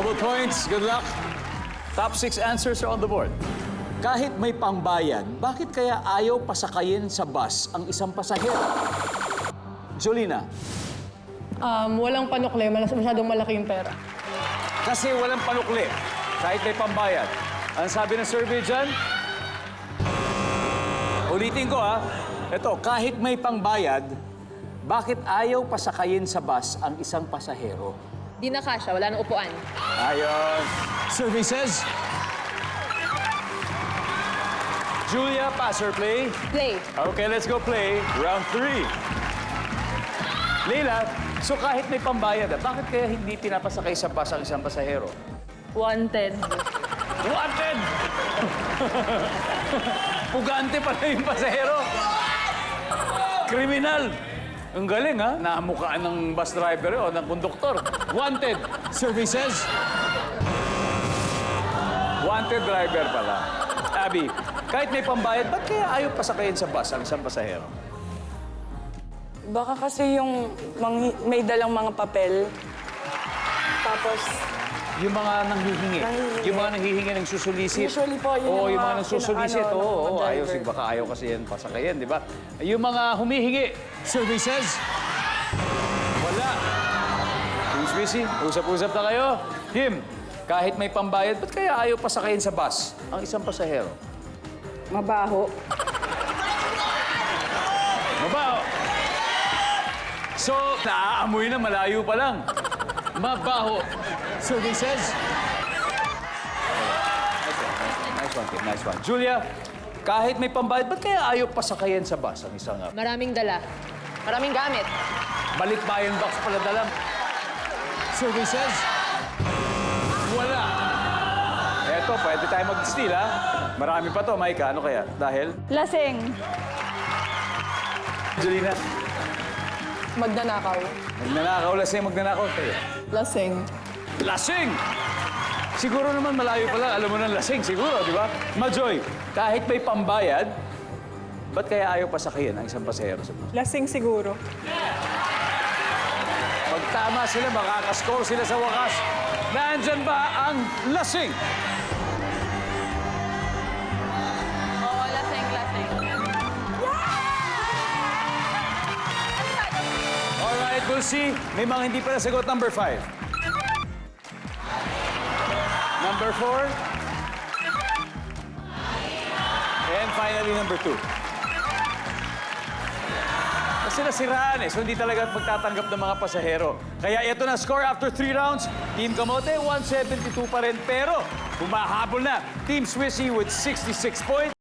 Double points. Good luck. Top 6 answers are on the board. Kahit may pangbayan, bakit kaya ayaw pasakayin sa bus ang isang pasahero? Jolina. Walang panukli, masyadong malaki yung pera. Kasi walang panukli, kahit may pambayad. Ang sabi ng survey dyan? Ulitin ko ha. Ito, kahit may pangbayad, bakit ayaw pasakayin sa bus ang isang pasahero? Di na kasha, wala nang upuan. Ayon. Survey says... Julia, pass or play? Play. Okay, let's go play. Round 3. Leila, so kahit may pambayad, bakit kaya hindi pinapasakay sa bus ang isang pasahero? Wanted. Wanted! Pugante pala yung pasahero. Kriminal. Ang galing, ha? Namukaan ng bus driver o ng konduktor. Wanted. Survey says... Wanted driver pala. Abby, kahit may pambayad, ba't kaya ayaw pasakayin sa bus ang isang pasahero? Baka kasi yung may dalang mga papel. Tapos, Yung mga nanghihingi. Nanghihingi. Yung mga nanghihingi ng susulisit. Usually po, yun Oo, yung yung mga mga nagsusulisit. ano, Oo, mga ayaw. driver. Baka ayaw kasi yan pasakayin, di ba? Yung mga humihingi. Survey says... Wala. Team Swissy, usap-usap na kayo. Kim, kahit may pambayad, ba't kaya ayaw pasakayin sa bus ang isang pasahero? mabaho. Mabaho. So, naaamoy na malayo pa lang. Mabaho. Survey says... Nice one, Kim. Nice one. Julia, kahit may pambayad, ba't kaya ayaw pasakayin sa bus ang isang... Maraming dala. Maraming gamit. Balikbayan box pala dalam. Survey says... Wala. Eto, pwede tayo mag-steal, ha? Marami pa to, Maika. Ano kaya? Dahil? Lasing. Jolina, Magnanakaw. magnanakaw, lasing, magnanakaw. Kayo. Lasing. Lasing! Siguro naman malayo pa lang. Alam mo ng lasing, siguro, di ba? Majoy, kahit may pambayad, ba't kaya ayaw pasakayin ang isang pasahero sa bus? Lasing siguro. Pag tama sila, makakascore sila sa wakas. Nandyan ba ang lasing? Oo, lasing. Alright, we'll see. May mga hindi pa nasagot. Number 5. Number 4. And finally, number 2. Kasi nasiraan eh, so hindi talaga magtatanggap ng mga pasahero. Kaya ito na score after 3 rounds. Team Kamote, 172 pa rin. Pero humahabol na Team Swissy with 66 points.